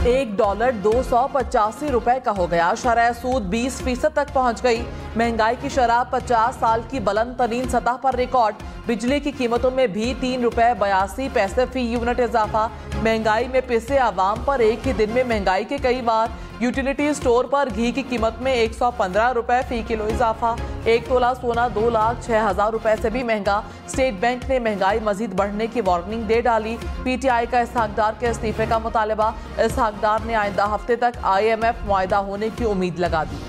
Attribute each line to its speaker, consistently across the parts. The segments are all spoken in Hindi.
Speaker 1: $1 285 का हो गया। शरह सूद 20% तक पहुंच गई। महंगाई की शरह 50 साल की बुलंद तरीन सतह पर रिकॉर्ड। बिजली की कीमतों में भी ₹3.82 फी यूनिट इजाफा। महंगाई में पिसे आवाम पर एक ही दिन में महंगाई के कई बार। यूटिलिटी स्टोर पर घी की कीमत में ₹115 फी किलो इजाफा। 1 तोला सोना 2,06,000 रुपए से भी महंगा। स्टेट बैंक ने महंगाई मजीद बढ़ने की वार्निंग दे डाली। PTI का इसहाकडार के इस्तीफे का मुतालबा। इसहाकडार ने आइंदा हफ्ते तक IMF मुआहिदा होने की उम्मीद लगा दी।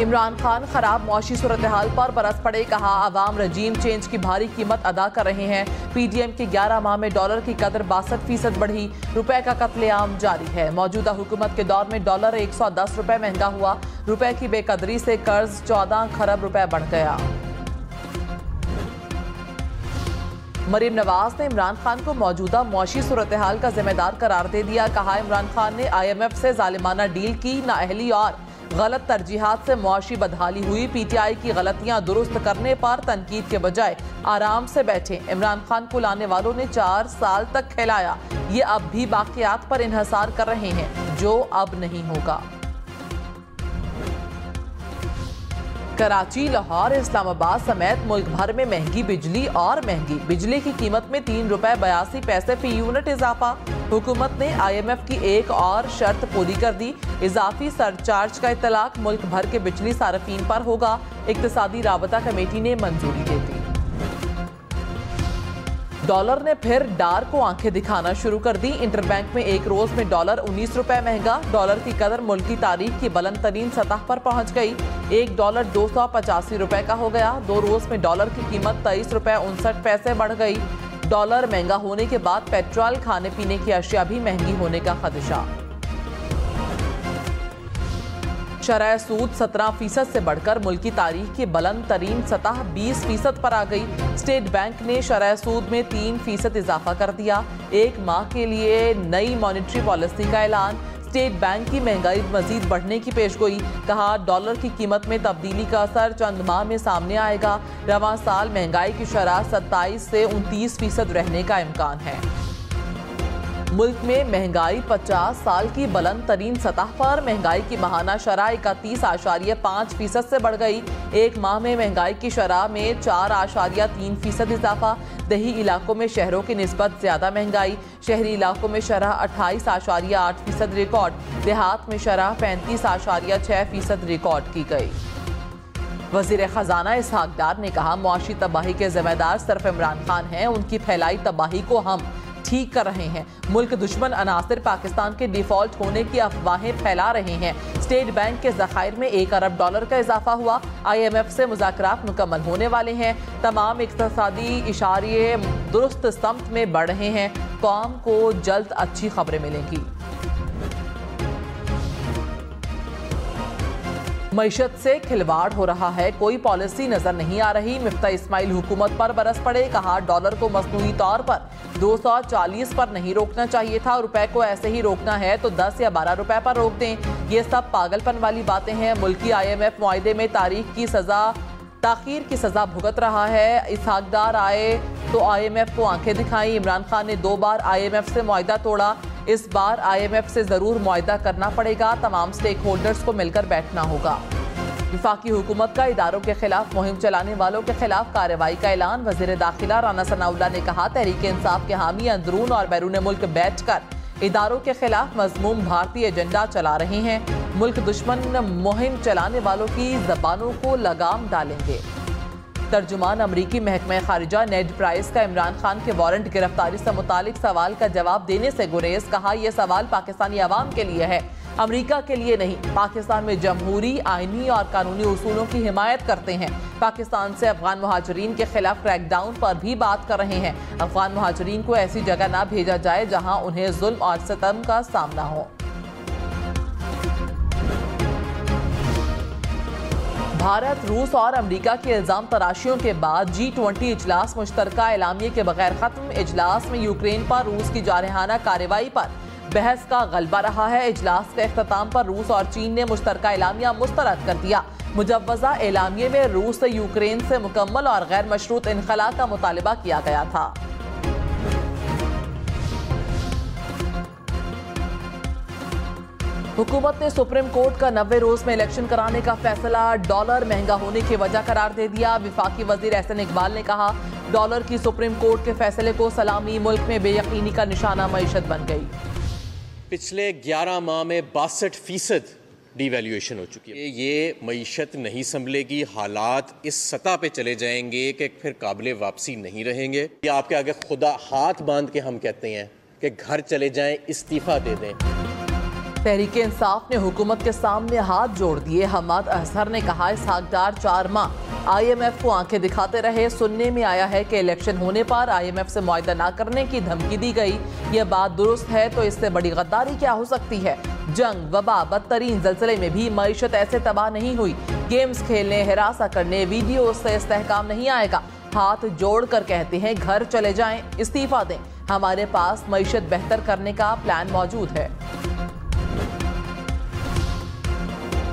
Speaker 1: इमरान खान खराब मौशी सूरत हाल पर बरस पड़े। कहा अवाम रजीम चेंज की भारी कीमत अदा कर रहे हैं। PDM के 11 माह में डॉलर की कदर 62% बढ़ी। रुपए का कत्लेआम जारी है। मौजूदा हुकूमत के दौर में डॉलर 110 रुपए महंगा हुआ। रुपए की बेकदरी से कर्ज 14 खरब रुपए बढ़ गया। मरीम नवाज ने इमरान खान को मौजूदा मौशी सूरत हाल का जिम्मेदार करार दे दिया। कहा इमरान खान ने IMF से जालिमाना डील की। नाअहली और गलत तरजीहात से मुआशी बदहाली हुई। PTI की गलतियां दुरुस्त करने पर तनकीद के बजाय आराम से बैठे। इमरान खान को लाने वालों ने 4 साल तक खिलाया। ये अब भी बाकियात पर इन्हसार कर रहे हैं जो अब नहीं होगा। कराची, लाहौर, इस्लामाबाद समेत मुल्क भर में महंगी बिजली और महंगी। बिजली की कीमत में ₹3.82 फी यूनिट इजाफा। हुकूमत ने IMF की एक और शर्त पूरी कर दी। इजाफी सरचार्ज का इतलाक मुल्क भर के बिजली सार्फिन पर होगा। इक्तिसादी राबता कमेटी ने मंजूरी दे दी। डॉलर ने फिर डार को आंखें दिखाना शुरू कर दी। इंटरबैंक में एक रोज में डॉलर 19 रुपए महंगा। डॉलर की कदर मुल्क की तारीख की बुलंद तरीन सतह पर पहुंच गई। $1 285 का हो गया। 2 रोज में डॉलर की कीमत ₹23.59 बढ़ गई। डॉलर महंगा होने के बाद पेट्रोल, खाने पीने की अशिया भी महंगी होने का खदशा। शरह सूद 17% से बढ़कर मुल्क की तारीख की बुलंद तरीन सतह 20% पर आ गई। स्टेट बैंक ने शरह सूद में 3% इजाफा कर दिया। 1 माह के लिए नई मॉनेटरी पॉलिसी का ऐलान। स्टेट बैंक की महंगाई मजीद बढ़ने की पेशगोई। कहा डॉलर की कीमत में तब्दीली का असर चंद माह में सामने आएगा। रवां साल महंगाई की शरह 27 से 29% रहने का इम्कान है। मुल्क में महंगाई 50 साल की बुलंद तरीन सतह पर। महंगाई की माहाना शरह 31.5% से बढ़ गई। 1 माह में महंगाई की शरह में 4.3% इजाफा। दही इलाकों में शहरों की निस्बत ज्यादा महंगाई। शहरी इलाकों में शरह 28.8% रिकॉर्ड। देहात में शरह 35.6% रिकॉर्ड की गई। वजीर खजाना इसहाकडार ने कहा मुआशी तबाही के जिम्मेदार सिर्फ इमरान खान हैं। उनकी फैलाई तबाही को हम ठीक कर रहे हैं। मुल्क दुश्मन अनासिर पाकिस्तान के डिफॉल्ट होने की अफवाहें फैला रहे हैं। स्टेट बैंक के ज़खायर में $1 अरब का इजाफा हुआ। IMF से मुज़ाकरात मुकम्मल होने वाले हैं। तमाम इक़्तिसादी इशारे दुरुस्त समत में बढ़ रहे हैं। कौम को जल्द अच्छी खबरें मिलेंगी। मईशत से खिलवाड़ हो रहा है, कोई पॉलिसी नजर नहीं आ रही। मिफ्ता इस्माइल हुकूमत पर बरस पड़े। कहा डॉलर को मसनूई तौर पर 240 पर नहीं रोकना चाहिए था। रुपए को ऐसे ही रोकना है तो 10 या 12 रुपए पर रोक दें। ये सब पागलपन वाली बातें हैं। मुल्की IMF मुआहिदे में ताखीर की सजा भुगत रहा है। इसहाकडार आए तो IMF को आंखें दिखाई। इमरान खान ने 2 बार IMF से मुआहिदा तोड़ा। इस बार IMF से जरूर मुआहिदा करना पड़ेगा। तमाम स्टेक होल्डर्स को मिलकर बैठना होगा। वफाकी हुकूमत का इदारों के खिलाफ मुहिम चलाने वालों के खिलाफ कार्रवाई का ऐलान। वजीर दाखिला राना सनाउल्लाह ने कहा तहरीक इंसाफ के हामी अंदरून और बैरून मुल्क बैठकर इदारों के खिलाफ मजमूम भारतीय एजेंडा चला रहे हैं। मुल्क दुश्मन मुहिम चलाने वालों की जबानों को लगाम डालेंगे। तर्जुमान अमरीकी महकमा खारिजा नेड प्राइस का इमरान खान के वारंट गिरफ्तारी से मुतालिक सवाल का जवाब देने से गुरेज। कहा यह सवाल पाकिस्तानी अवाम के लिए है, अमरीका के लिए नहीं। पाकिस्तान में जमहूरी, आईनी और कानूनी उसूलों की हिमायत करते हैं। पाकिस्तान से अफगान मुहाजिरीन के खिलाफ क्रैकडाउन पर भी बात कर रहे हैं। अफगान मुहाजिरीन को ऐसी जगह ना भेजा जाए जहां उन्हें जुल्म और सितम का सामना हो। भारत, रूस और अमेरिका के इल्जाम तराशियों के बाद G20 इजलास मुश्तरका एलामिये के बगैर खत्म। इजलास में यूक्रेन पर रूस की जारहाना कार्रवाई पर बहस का गलबा रहा है। इजलास के इख्तिताम पर रूस और चीन ने मुश्तरका एलामिया मुस्तरद कर दिया। मुजव्वजा एलामिये में रूस से यूक्रेन से मुकम्मल और गैर मशरूत इनखला का मुतालबा किया गया था। हुकूमत ने सुप्रीम कोर्ट का 90 रोज में इलेक्शन कराने का फैसला डॉलर महंगा होने की वजह करार दे दिया। विफाकी वजीर एहसन इकबाल ने कहा, डॉलर की सुप्रीम कोर्ट के फैसले को सलामी, मुल्क में बेयकीनी का निशाना मईशत बन गई।
Speaker 2: पिछले 11 माह में 62% डिवैल्यूएशन हो चुकी है। ये मईशत नहीं संभलेगी, हालात इस सतह पे चले जाएंगे कि फिर काबिले वापसी नहीं रहेंगे। ये आपके आगे खुदा हाथ बांध के हम कहते हैं कि घर चले जाएं, इस्तीफा दे दें।
Speaker 1: तहरीक इंसाफ ने हुकूमत के सामने हाथ जोड़ दिए। हम्माद अजहर ने कहा, इसहाक डार 4 माह IMF को आंखें दिखाते रहे। सुनने में आया है कि इलेक्शन होने पर IMF से मुआहदा न करने की धमकी दी गई। यह बात दुरुस्त है तो इससे बड़ी गद्दारी क्या हो सकती है। जंग, वबा, बदतरीन ज़लज़ले में भी मईशत ऐसे तबाह नहीं हुई। गेम्स खेलने, हिरासा करने, वीडियो से इस्तेहकाम नहीं आएगा। हाथ जोड़ कर कहते हैं, घर चले जाएं, इस्तीफा दें। हमारे पास मईशत बेहतर करने का प्लान मौजूद है।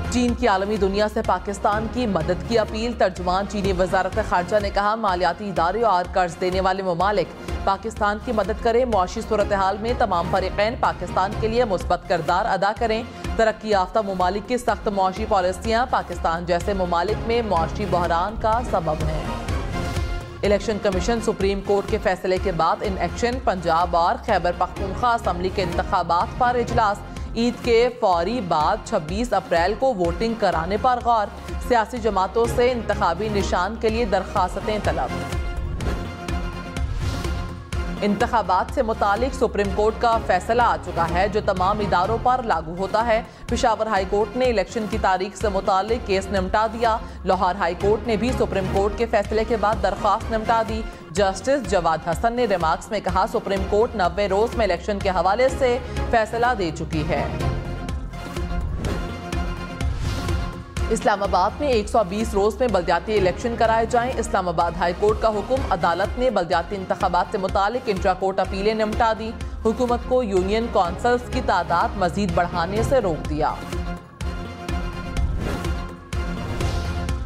Speaker 1: चीन की आलमी दुनिया से पाकिस्तान की मदद की अपील। तर्जुमान चीनी वजारत खारजा ने कहा, मालियाती इदारे और कर्ज देने वाले ममालिक पाकिस्तान की मदद करें। मुआशी सूरत हाल में तमाम फरीकैन पाकिस्तान के लिए मुस्बत किरदार अदा करें। तरक्की याफ्ता ममालिक की सख्त मुआशी पॉलिसियाँ पाकिस्तान जैसे ममालिक में मुआशी बहरान का सबब हैं। इलेक्शन कमीशन सुप्रीम कोर्ट के फैसले के बाद इन एक्शन। पंजाब और खैबर पख्तूनख्वा असम्बली के इंतखाबात पर इजलास। ईद के फौरी बाद 26 अप्रैल को वोटिंग कराने पर गौर। सियासी जमातों से इंतखाबी निशान के लिए दरखास्तें तलब। इंतखाबात से मुतालिक सुप्रीम कोर्ट का फैसला आ चुका है, जो तमाम इदारों पर लागू होता है। पेशावर हाई कोर्ट ने इलेक्शन की तारीख से मुतालिक केस निपटा दिया। लाहौर हाई कोर्ट ने भी सुप्रीम कोर्ट के फैसले के बाद दरख्वास्त निपटा दी। जस्टिस जवाद हसन ने रिमार्क्स में कहा, सुप्रीम कोर्ट 90 रोज में इलेक्शन के हवाले से फैसला दे चुकी है। इस्लामाबाद में 120 रोज में बल्दियाती इलेक्शन कराए जाएं। इस्लामाबाद हाई कोर्ट का हुक्म। अदालत ने बल्दियाती इंतखाबात से मुतालिक इंट्रा कोर्ट अपीलें निपटा दी। हुकूमत को यूनियन कौंसल्स की तादाद मजीद बढ़ाने से रोक दिया।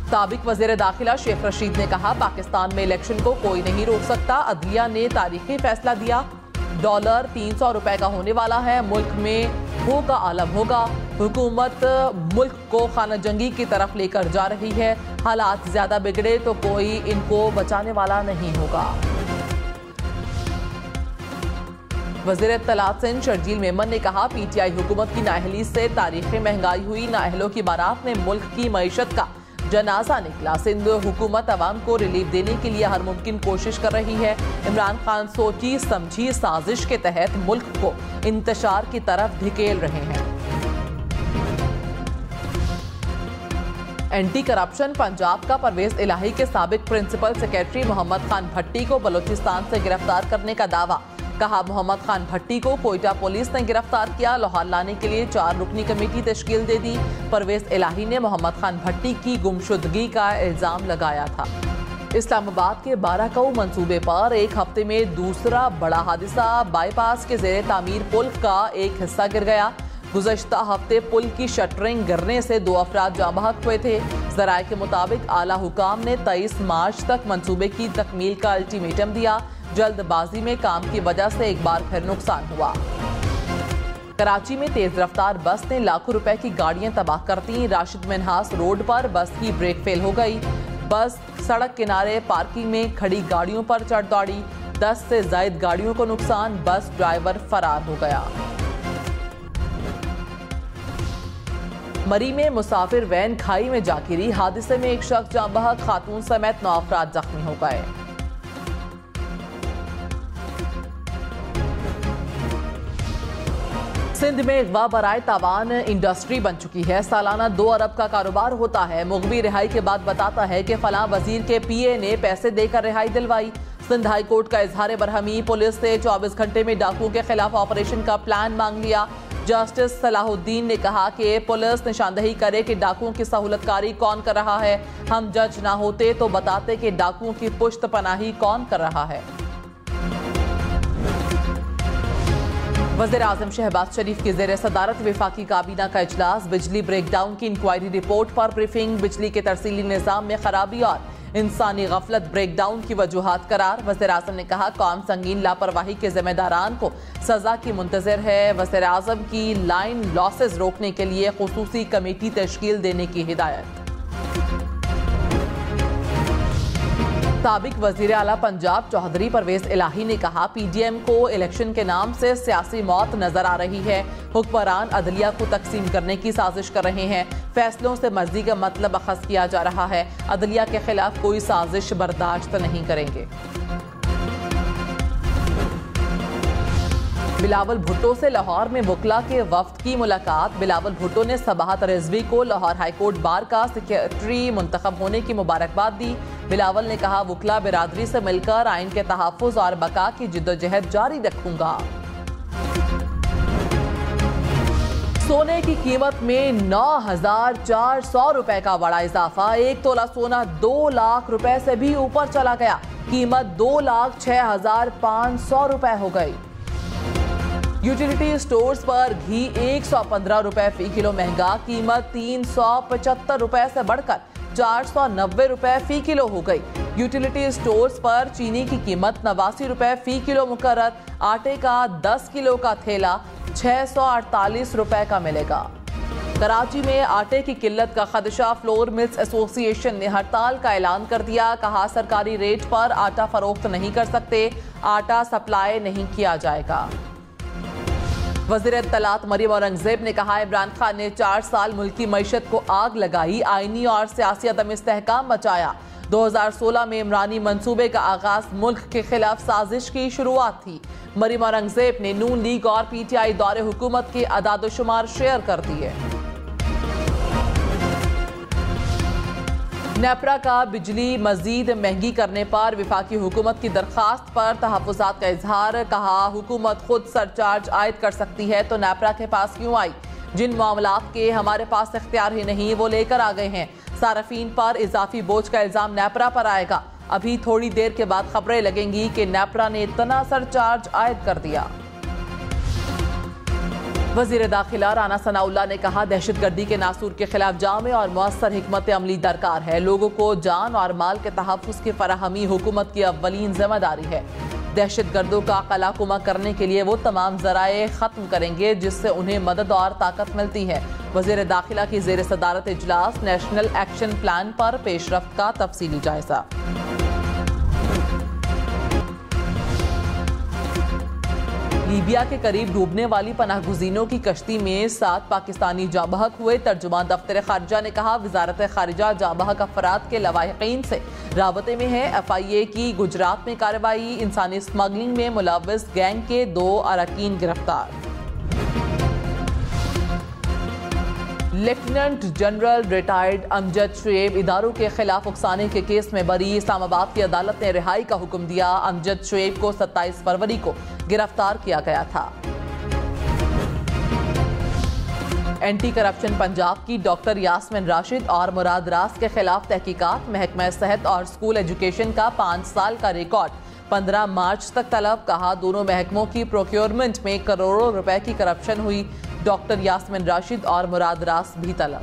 Speaker 1: साबिक वज़ीर दाखिला शेख रशीद ने कहा, पाकिस्तान में इलेक्शन को कोई नहीं रोक सकता। अदलिया ने तारीखी फैसला दिया। डॉलर 300 रुपए का होने वाला है। मुल्क में होगा आलम होगा। हुकूमत मुल्क को खाना जंगी की तरफ लेकर जा रही है। हालात ज्यादा बिगड़े तो कोई इनको बचाने वाला नहीं होगा। वज़ीर इत्तलात सिंध शर्जील मेमन ने कहा, PTI हुकूमत की नाअहली से तारीखी महंगाई हुई। नाअहलों की बारात में मुल्क की मईशत का जनाजा निकला। सिंध हुकूमत अवाम को रिलीफ देने के लिए हर मुमकिन कोशिश कर रही है। इमरान खान सोची समझी साजिश के तहत मुल्क को इंतशार की तरफ धिकेल रहे हैं। एंटी करप्शन पंजाब का परवेज इलाही के साबिक प्रिंसिपल सेक्रेटरी मोहम्मद खान भट्टी को बलूचिस्तान से गिरफ्तार करने का दावा। कहा, मोहम्मद खान भट्टी को कोयटा पुलिस ने गिरफ्तार किया। लाहौर लाने के लिए 4 रुकनी कमेटी तश्कील दे दी। परवेज इलाही ने मोहम्मद खान भट्टी की गुमशुदगी का इल्जाम लगाया था। इस्लामाबाद के 12 कौ मंसूबे पर एक हफ्ते में दूसरा बड़ा हादसा। बाईपास के जेर तामीर पुल का एक हिस्सा गिर गया। गुज़श्ता हफ्ते पुल की शटरिंग गिरने से 2 अफराद जाँ बहक हुए थे। ज़राए के मुताबिक आला हुकाम ने 23 मार्च तक मंसूबे की तकमील का अल्टीमेटम दिया। जल्दबाजी में काम की वजह से एक बार फिर नुकसान हुआ। कराची में तेज रफ्तार बस ने लाखों रुपए की गाड़ियां तबाह कर दी। राशिद मिन्हास रोड पर बस की ब्रेक फेल हो गई। बस सड़क किनारे पार्किंग में खड़ी गाड़ियों पर चढ़ दौड़ी। 10 से ज्यादा गाड़ियों को नुकसान। बस ड्राइवर फरार हो गया। मरी में मुसाफिर वैन खाई में जा गिरी। हादसे में एक शख्स जाँ बहक, खातून समेत 9 अफराद जख्मी हो गए। सिंध में अगवा बराए तावान इंडस्ट्री बन चुकी है। सालाना 2 अरब का कारोबार होता है। मुगबी रिहाई के बाद बताता है कि फलां वजीर के PA ने पैसे देकर रिहाई दिलवाई। सिंध हाई कोर्ट का इजहार बरहमी। पुलिस से 24 घंटे में डाकुओं के खिलाफ ऑपरेशन का प्लान मांग लिया। जस्टिस सलाहुद्दीन ने कहा कि पुलिस निशानदही करे कि डाकुओं की सहूलतकारी कौन कर रहा है। हम जज ना होते तो बताते कि डाकुओं की पुश्त पनाही कौन कर रहा है। वज़ीर आज़म शहबाज शरीफ की ज़ेर सदारत वफाकी काबीना का इजलास। बिजली ब्रेकडाउन की इंक्वायरी रिपोर्ट पर ब्रीफिंग। बिजली के तरसीली निज़ाम में खराबी और इंसानी गफलत ब्रेकडाउन की वजूहात करार। वज़ीर आज़म ने कहा कौम संगीन लापरवाही के जिम्मेदारान को सजा की मुंतज़िर है। वज़ीर आज़म की लाइन लॉसेस रोकने के लिए खुसूसी कमेटी तश्कील देने की हिदायत। साबिक वज़ीर आला पंजाब चौधरी परवेज इलाही ने कहा PDM को इलेक्शन के नाम से सियासी मौत नजर आ रही है। हुक्मरान अदलिया को तकसीम करने की साजिश कर रहे हैं। फैसलों से मर्जी का मतलब अखज़ किया जा रहा है। अदलिया के खिलाफ कोई साजिश बर्दाश्त नहीं करेंगे। बिलावल भुट्टो से लाहौर में वकला के वफ्द की मुलाकात। बिलावल भुट्टो ने सबाहत रिजवी को लाहौर हाईकोर्ट बार का सेक्रेटरी मुंतखब होने की मुबारकबाद दी। बिलावल ने कहा वकला बिरादरी से मिलकर आइन के तहफ़्फ़ुज़ और बका की जिद्दोजहद जारी रखूंगा। सोने की कीमत में 9,400 रुपए का बड़ा इजाफा। 1 तोला सोना 2 लाख रुपए से भी ऊपर चला गया। कीमत 2,06,500 रुपए हो गई। यूटिलिटी स्टोर्स पर घी 115 रुपए फी किलो महंगा। कीमत 375 रुपए से बढ़कर 490 रुपए फी किलो हो गई। यूटिलिटी स्टोर्स पर चीनी की कीमत 89 रुपए फी किलो मुकर्रर। आटे का 10 किलो का थैला 648 रुपए का मिलेगा। कराची में आटे की किल्लत का खदशा। फ्लोर मिल्स एसोसिएशन ने हड़ताल का ऐलान कर दिया। कहा सरकारी रेट पर आटा फरोख्त नहीं कर सकते। आटा सप्लाई नहीं किया जाएगा। वज़ीर इत्तलात मरियम औरंगज़ेब ने कहा इमरान खान ने 4 साल मुल्की मईशत को आग लगाई, आईनी और सियासी अदम इस्तेहकाम मचाया। 2016 में इमरानी मंसूबे का आगाज मुल्क के खिलाफ साजिश की शुरुआत थी। मरियम औरंगज़ेब ने नून लीग और PTI दौरे हुकूमत के अदाद-ओ-शुमार शेयर कर दिए। नेपरा का बिजली मजीद महंगी करने पर विफाकी हुकूमत की दरखास्त पर तहफ़्फ़ुज़ात का इजहार। कहा हुकूमत खुद सरचार्ज आयद कर सकती है तो नेपरा के पास क्यों आई। जिन मामलात के हमारे पास इख्तियार ही नहीं वो लेकर आ गए हैं। सारफीन पर इजाफी बोझ का इल्जाम नेपरा पर आएगा। अभी थोड़ी देर के बाद खबरें लगेंगी कि नेपरा ने इतना सरचार्ज आयद कर दिया। वज़ीर दाखिला राना सनाउल्लाह ने कहा दहशतगर्दी के नासूर के खिलाफ जामे और मुअस्सर हिकमत अमली दरकार है। लोगों को जान और माल के तहफ़्फ़ुज़ की फराहमी हुकूमत की अव्वलीन जिम्मेदारी है। दहशतगर्दों का कलाकुमा करने के लिए वो तमाम ज़राए ख़त्म करेंगे जिससे उन्हें मदद और ताकत मिलती है। वज़ीर दाखिला की ज़ेर सदारत इजलास नेशनल एक्शन प्लान पर पेशरफ्त का तफसीली जायजा। लीबिया के करीब डूबने वाली पनाहगुज़ीनों की कश्ती में 7 पाकिस्तानी जाबहक हुए। तर्जुमान दफ्तर खारिजा ने कहा वजारत खारिजा जाबहक अफराद के लवाहिकीन से राबते में है। FIA की गुजरात में कार्रवाई। इंसानी स्मगलिंग में मुलव्वस गैंग के 2 अरकान गिरफ्तार। Lieutenant general retired Amjad Shoaib इदारों के खिलाफ उकसाने के केस में बरी। इस्लामाबाद की अदालत ने रिहाई का हुक्म दिया। अमजद शुएब को 27 फरवरी को गिरफ्तार किया गया था। एंटी करप्शन पंजाब की डॉक्टर यास्मिन राशिद और मुराद रास के खिलाफ तहकीकात। महकमा सेहत और स्कूल एजुकेशन का 5 साल का रिकॉर्ड 15 मार्च तक तलब। कहा दोनों महकमों की प्रोक्योरमेंट में करोड़ों रुपए की करप्शन हुई। डॉक्टर यास्मिन राशिद और मुराद रास भी तलब।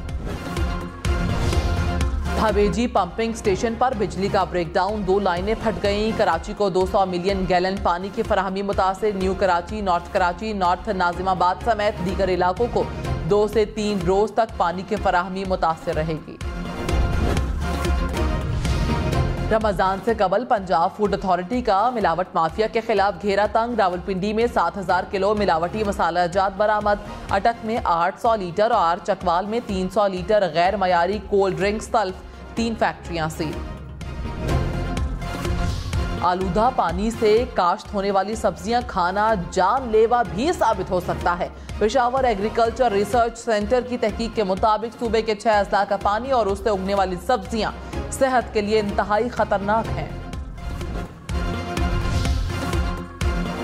Speaker 1: हवेजी पंपिंग स्टेशन पर बिजली का ब्रेकडाउन। 2 लाइनें फट गईं। कराची को 200 मिलियन गैलन पानी की फराहमी मुतासिर। न्यू कराची, नॉर्थ नाजिमाबाद समेत दीगर इलाकों को 2 से 3 रोज तक पानी की फराहमी मुतासिर रहेगी। रमजान से कबल पंजाब फूड अथॉरिटी का मिलावट माफिया के खिलाफ घेरा तंग। रावलपिंडी में 7,000 किलो मिलावटी मसाला जात बरामद। अटक में 800 लीटर और चकवाल में 300 लीटर गैर मयारी कोल्ड ड्रिंक्स तल्फ। 3 फैक्ट्रियां सील। आलूदा पानी से काश्त होने वाली सब्जियां खाना जानलेवा भी साबित हो सकता है। पेशावर एग्रीकल्चर रिसर्च सेंटर की तहकीक के मुताबिक सूबे के 6 अजला का पानी और उससे उगने वाली सब्जियां सेहत के लिए इंतहाई खतरनाक हैं।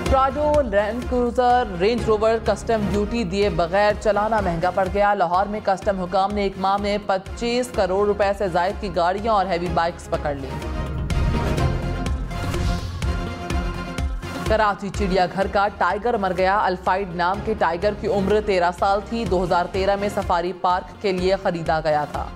Speaker 1: Prado land cruiser range rover custom duty दिए बगैर चलाना महंगा पड़ गया। लाहौर में कस्टम हुकाम ने एक माह में 25 करोड़ रुपए से जायद की गाड़ियां और हैवी बाइक्स पकड़ ली। कराची चिड़ियाघर का टाइगर मर गया। अल्फाइड नाम के टाइगर की उम्र 13 साल थी। 2013 में सफारी पार्क के लिए खरीदा गया था।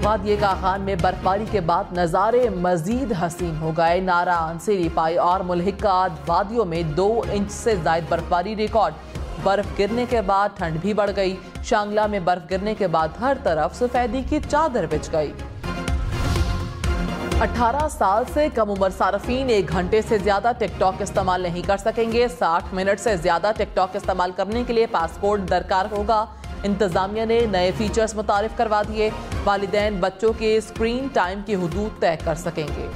Speaker 1: वादिये काखान में बर्फबारी के बाद नज़ारे मजीद हसीन हो गए। नारान, सीरीपाई और मुल्हिकात वादियों में 2 इंच से ज्यादा बर्फबारी रिकॉर्ड। बर्फ गिरने के बाद ठंड भी बढ़ गई। शांगला में बर्फ गिरने के बाद हर तरफ सफेदी की चादर बिछ गई। 18 साल से कम उम्र सार्फिन 1 घंटे से ज्यादा टिकटॉक इस्तेमाल नहीं कर सकेंगे। 60 मिनट से ज्यादा टिकटॉक इस्तेमाल करने के लिए पासपोर्ट दरकार होगा। इंतजामिया ने नए फीचर्स मुतारिफ करवा दिए। वालिदैन बच्चों के स्क्रीन टाइम की हुदूद तय कर सकेंगे।